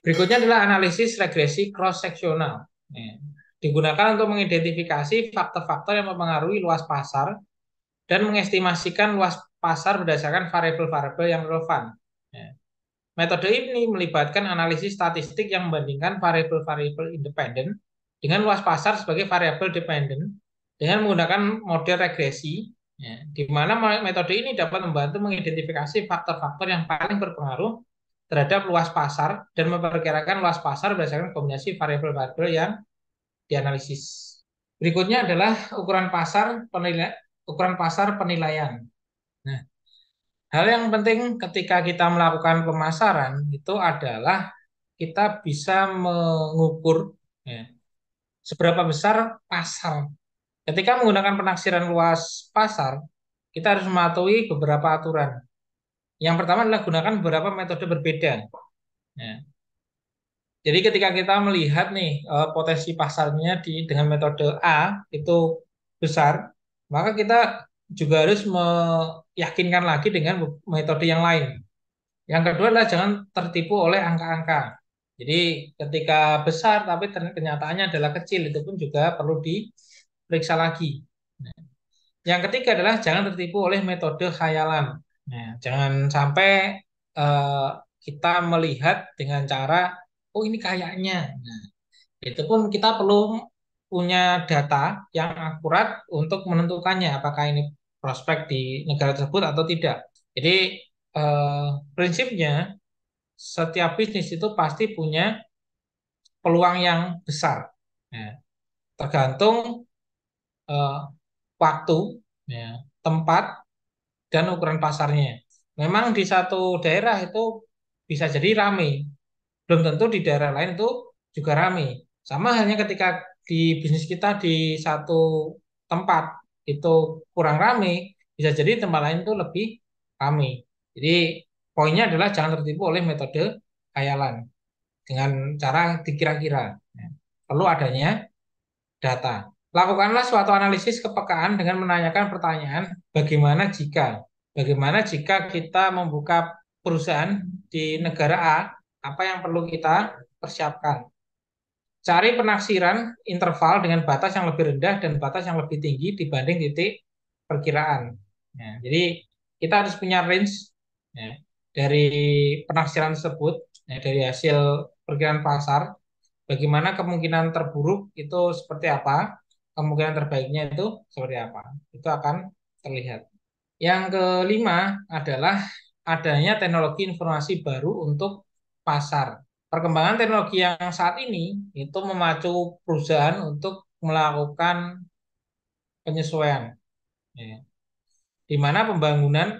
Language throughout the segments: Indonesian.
Berikutnya adalah analisis regresi cross-seksional. Ya. Digunakan untuk mengidentifikasi faktor-faktor yang mempengaruhi luas pasar dan mengestimasikan luas pasar berdasarkan variabel-variabel yang relevan. Ya. Metode ini melibatkan analisis statistik yang membandingkan variabel-variabel independen dengan luas pasar sebagai variabel dependen dengan menggunakan model regresi, ya, di mana metode ini dapat membantu mengidentifikasi faktor-faktor yang paling berpengaruh terhadap luas pasar dan memperkirakan luas pasar berdasarkan kombinasi variabel-variabel yang dianalisis. Berikutnya adalah ukuran pasar penilaian. Nah, hal yang penting ketika kita melakukan pemasaran itu adalah kita bisa mengukur, ya, seberapa besar pasar. Ketika menggunakan penaksiran luas pasar, kita harus mematuhi beberapa aturan. Yang pertama adalah gunakan beberapa metode berbeda. Ya. Jadi ketika kita melihat nih potensi pasarnya dengan metode A itu besar, maka kita juga harus meyakinkan lagi dengan metode yang lain. Yang kedua adalah jangan tertipu oleh angka-angka. Jadi ketika besar tapi kenyataannya adalah kecil, itu pun juga perlu diperiksa lagi. Nah, yang ketiga adalah jangan tertipu oleh metode khayalan. Nah, jangan sampai eh, kita melihat dengan cara, oh ini kayaknya. Nah, itu pun kita perlu punya data yang akurat untuk menentukannya apakah ini prospek di negara tersebut atau tidak. Jadi eh, prinsipnya setiap bisnis itu pasti punya peluang yang besar. Ya, tergantung eh, waktu, ya, tempat, dan ukuran pasarnya. Memang di satu daerah itu bisa jadi ramai, belum tentu di daerah lain itu juga ramai. Sama halnya ketika di bisnis kita di satu tempat itu kurang ramai, bisa jadi tempat lain itu lebih ramai. Jadi poinnya adalah jangan tertipu oleh metode khayalan dengan cara dikira-kira. Ya. Perlu adanya data. Lakukanlah suatu analisis kepekaan dengan menanyakan pertanyaan, bagaimana jika kita membuka perusahaan di negara A, apa yang perlu kita persiapkan. Cari penaksiran interval dengan batas yang lebih rendah dan batas yang lebih tinggi dibanding titik perkiraan. Ya, jadi kita harus punya range, ya, dari penaksiran tersebut, ya, dari hasil perkiraan pasar. Bagaimana kemungkinan terburuk itu seperti apa, kemungkinan terbaiknya itu seperti apa. Itu akan terlihat. Yang kelima adalah adanya teknologi informasi baru untuk pasar. Perkembangan teknologi yang saat ini itu memacu perusahaan untuk melakukan penyesuaian, ya. Di mana pembangunan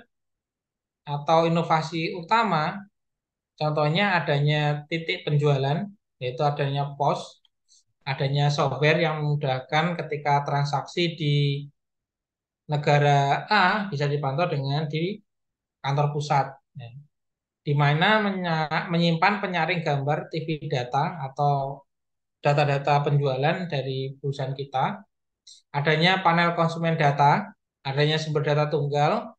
atau inovasi utama, contohnya adanya titik penjualan, yaitu adanya POS, adanya software yang memudahkan ketika transaksi di negara A bisa dipantau dengan di kantor pusat, ya, di mana menyimpan penyaring gambar TV data atau data-data penjualan dari perusahaan kita, adanya panel konsumen data, adanya sumber data tunggal,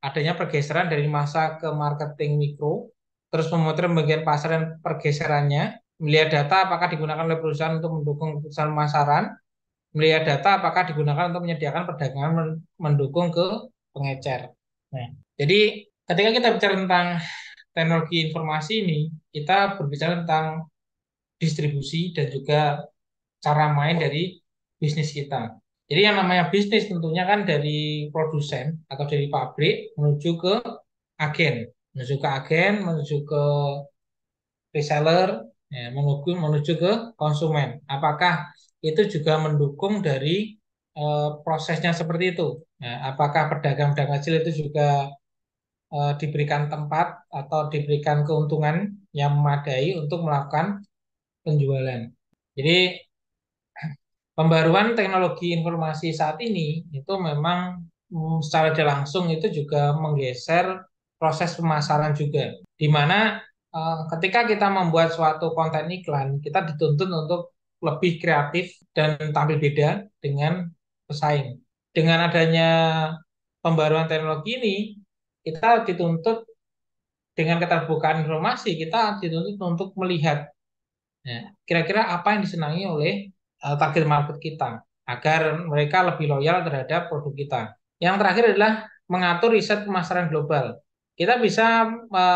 adanya pergeseran dari massa ke marketing mikro, terus memotret bagian pasar dan pergeserannya, melihat data apakah digunakan oleh perusahaan untuk mendukung keputusan pemasaran, melihat data apakah digunakan untuk menyediakan perdagangan mendukung ke pengecer. Nah, jadi ketika kita bicara tentang teknologi informasi ini, kita berbicara tentang distribusi dan juga cara main dari bisnis kita. Jadi yang namanya bisnis tentunya kan dari produsen atau dari pabrik menuju ke agen, menuju ke reseller, ya, menuju ke konsumen. Apakah itu juga mendukung dari prosesnya seperti itu? Nah, apakah pedagang-pedagang kecil itu juga diberikan tempat atau diberikan keuntungan yang memadai untuk melakukan penjualan? Jadi pembaruan teknologi informasi saat ini itu memang secara tidak langsung itu juga menggeser proses pemasaran juga, di mana ketika kita membuat suatu konten iklan, kita dituntut untuk lebih kreatif dan tampil beda dengan pesaing. Dengan adanya pembaruan teknologi ini, kita dituntut dengan keterbukaan informasi kita dituntut untuk melihat ya, kira-kira apa yang disenangi oleh target market kita agar mereka lebih loyal terhadap produk kita. Yang terakhir adalah mengatur riset pemasaran global. Kita bisa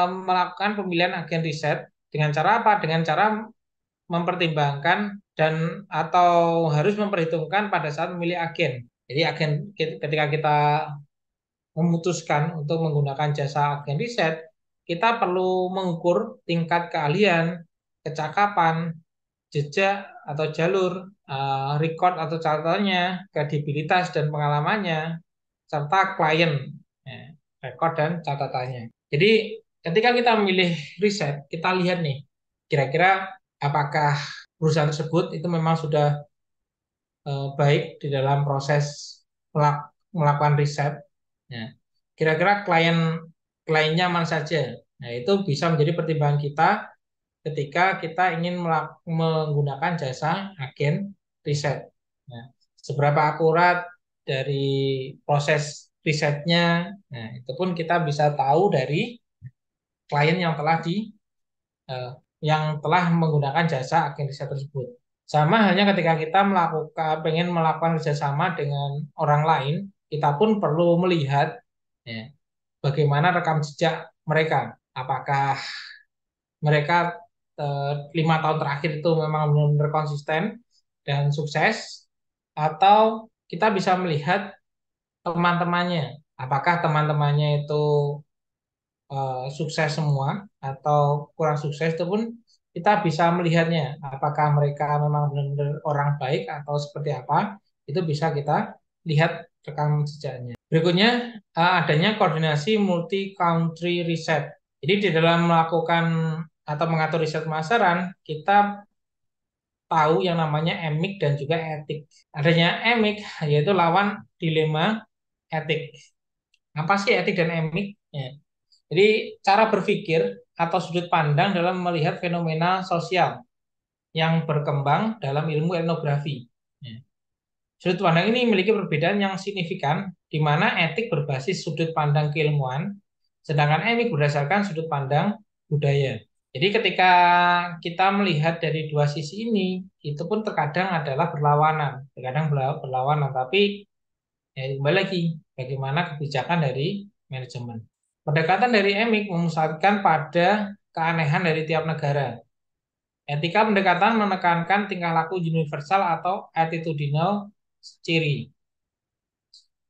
melakukan pemilihan agen riset dengan cara apa? Dengan cara mempertimbangkan dan atau harus memperhitungkan pada saat memilih agen. Jadi agen ketika kita memutuskan untuk menggunakan jasa agen riset, kita perlu mengukur tingkat keahlian, kecakapan, jejak atau jalur, record atau catatannya, kredibilitas dan pengalamannya, serta klien, ya, record dan catatannya. Jadi ketika kita memilih riset, kita lihat nih, kira-kira apakah perusahaan tersebut itu memang sudah baik di dalam proses melakukan riset. Ya. Kira-kira kliennya mana saja. Nah, itu bisa menjadi pertimbangan kita ketika kita ingin menggunakan jasa agen riset. Nah, seberapa akurat dari proses risetnya, nah, itu pun kita bisa tahu dari klien eh, yang telah menggunakan jasa agen riset tersebut. Sama halnya ketika kita pengen melakukan kerjasama dengan orang lain, kita pun perlu melihat ya, bagaimana rekam jejak mereka. Apakah mereka 5 tahun terakhir itu memang benar-benar konsisten dan sukses, atau kita bisa melihat teman-temannya. Apakah teman-temannya itu sukses semua atau kurang sukses, itu pun kita bisa melihatnya. Apakah mereka memang benar-benar orang baik atau seperti apa, itu bisa kita lihat rekam jejaknya. Berikutnya, adanya koordinasi multi-country research. Jadi di dalam melakukan atau mengatur riset pemasaran, kita tahu yang namanya emik dan juga etik. Adanya emik yaitu lawan dilema etik. Apa sih etik dan emik? Ya. Jadi cara berpikir atau sudut pandang dalam melihat fenomena sosial yang berkembang dalam ilmu etnografi. Ya. Sudut pandang ini memiliki perbedaan yang signifikan, di mana etik berbasis sudut pandang keilmuan, sedangkan emik berdasarkan sudut pandang budaya. Jadi ketika kita melihat dari dua sisi ini, itu pun terkadang adalah berlawanan, terkadang berlawanan, tapi ya kembali lagi bagaimana kebijakan dari manajemen. Pendekatan dari emik memusatkan pada keanehan dari tiap negara. Etika pendekatan menekankan tingkah laku universal atau attitudinal ciri.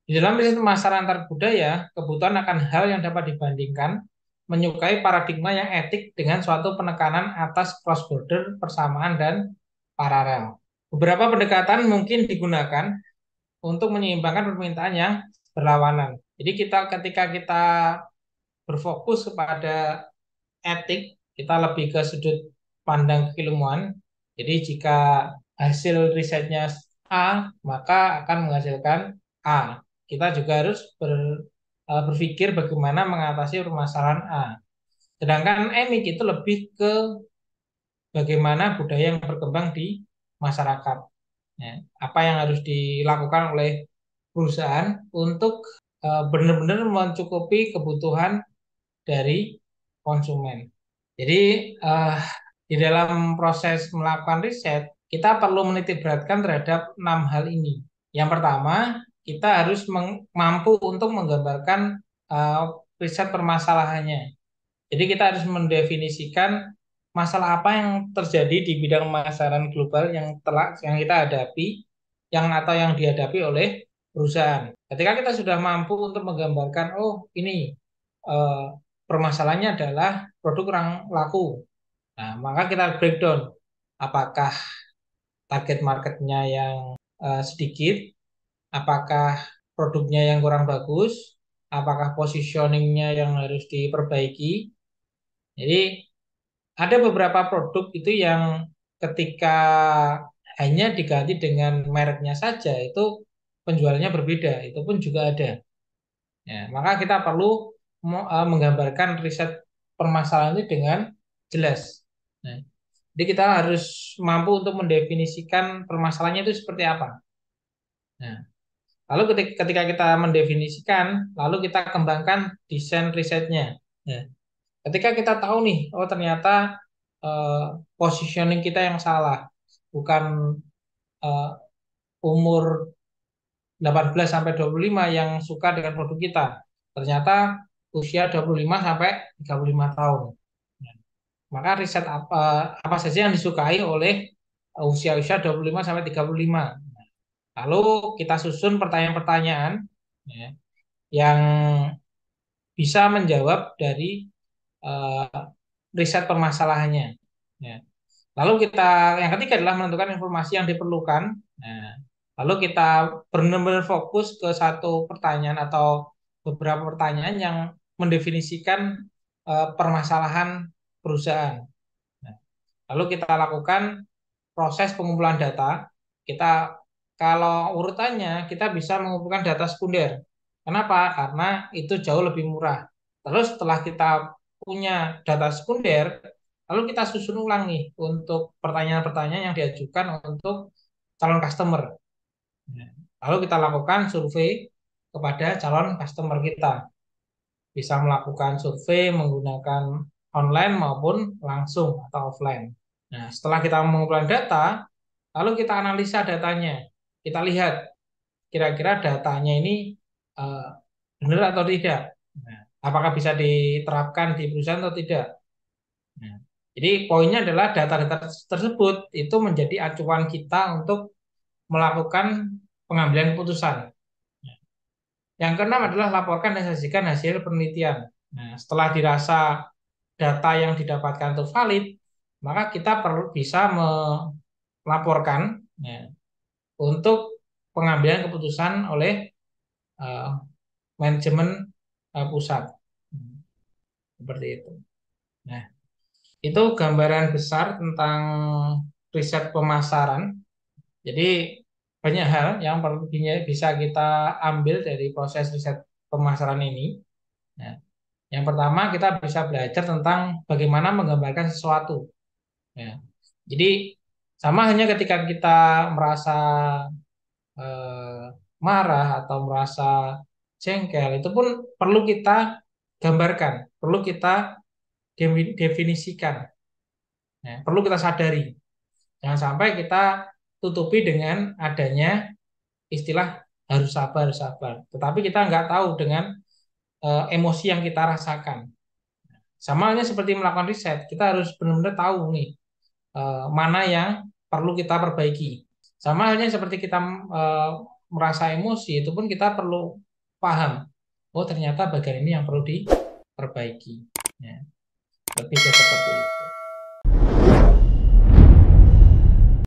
Di dalam riset pemasaran antar budaya, kebutuhan akan hal yang dapat dibandingkan, menyukai paradigma yang etik dengan suatu penekanan atas cross-border, persamaan, dan paralel. Beberapa pendekatan mungkin digunakan untuk menyeimbangkan permintaan yang berlawanan. Jadi ketika kita berfokus kepada etik, kita lebih ke sudut pandang keilmuan. Jadi jika hasil risetnya A, maka akan menghasilkan A. Kita juga harus berpikir bagaimana mengatasi permasalahan A. Sedangkan emik itu lebih ke bagaimana budaya yang berkembang di masyarakat. Ya, apa yang harus dilakukan oleh perusahaan untuk benar-benar mencukupi kebutuhan dari konsumen. Jadi eh, di dalam proses melakukan riset, kita perlu menitik beratkan terhadap 6 hal ini. Yang pertama, kita harus mampu untuk menggambarkan eh, riset permasalahannya. Jadi kita harus mendefinisikan masalah apa yang terjadi di bidang pemasaran global yang kita hadapi, atau yang dihadapi oleh perusahaan. Ketika kita sudah mampu untuk menggambarkan, oh ini eh, permasalahannya adalah produk kurang laku. Nah, maka kita breakdown apakah target marketnya yang sedikit, apakah produknya yang kurang bagus, apakah positioningnya yang harus diperbaiki. Jadi ada beberapa produk itu yang ketika hanya diganti dengan mereknya saja itu penjualannya berbeda. Itu pun juga ada. Ya, maka kita perlu menggambarkan riset permasalahan ini dengan jelas. Nah, jadi kita harus mampu untuk mendefinisikan permasalahannya itu seperti apa. Nah, lalu ketika kita mendefinisikan, lalu kita kembangkan desain risetnya. Nah, Ketika kita tahu nih, oh ternyata eh, positioning kita yang salah, bukan eh, umur 18 sampai 25 yang suka dengan produk kita. Ternyata usia 25 sampai 35 tahun. Maka riset apa saja yang disukai oleh usia-usia 25 sampai 35. Lalu kita susun pertanyaan-pertanyaan ya, yang bisa menjawab dari eh, riset permasalahannya. Ya. Lalu yang ketiga adalah menentukan informasi yang diperlukan. Nah, lalu kita benar-benar fokus ke satu pertanyaan atau beberapa pertanyaan yang mendefinisikan permasalahan perusahaan. Nah, lalu kita lakukan proses pengumpulan data. Kita kalau urutannya kita bisa mengumpulkan data sekunder. Kenapa? Karena itu jauh lebih murah. Terus setelah kita punya data sekunder, lalu kita susun ulang nih untuk pertanyaan-pertanyaan yang diajukan untuk calon customer. Nah, lalu kita lakukan survei kepada calon customer kita. Bisa melakukan survei menggunakan online maupun langsung atau offline. Nah, setelah kita mengumpulkan data, lalu kita analisa datanya. Kita lihat kira-kira datanya ini eh, benar atau tidak. Nah, apakah bisa diterapkan di perusahaan atau tidak. Nah, jadi poinnya adalah data-data tersebut itu menjadi acuan kita untuk melakukan pengambilan keputusan. Yang keenam adalah laporkan dan sajikan hasil penelitian. Nah, setelah dirasa data yang didapatkan itu valid, maka kita perlu bisa melaporkan ya, untuk pengambilan keputusan oleh uh, manajemen pusat. Seperti itu. Nah, itu gambaran besar tentang riset pemasaran. Jadi banyak hal yang perlu bisa kita ambil dari proses riset pemasaran ini. Nah, yang pertama kita bisa belajar tentang bagaimana menggambarkan sesuatu. Ya. Jadi sama hanya ketika kita merasa eh, marah atau merasa jengkel, itu pun perlu kita gambarkan, perlu kita definisikan, ya, perlu kita sadari. Jangan sampai kita tutupi dengan adanya istilah harus sabar. Tetapi kita nggak tahu dengan emosi yang kita rasakan. Sama halnya seperti melakukan riset, kita harus benar-benar tahu nih mana yang perlu kita perbaiki. Sama halnya seperti kita eh, merasa emosi, itu pun kita perlu paham. Oh ternyata bagian ini yang perlu diperbaiki. Ya, lebih ke seperti itu.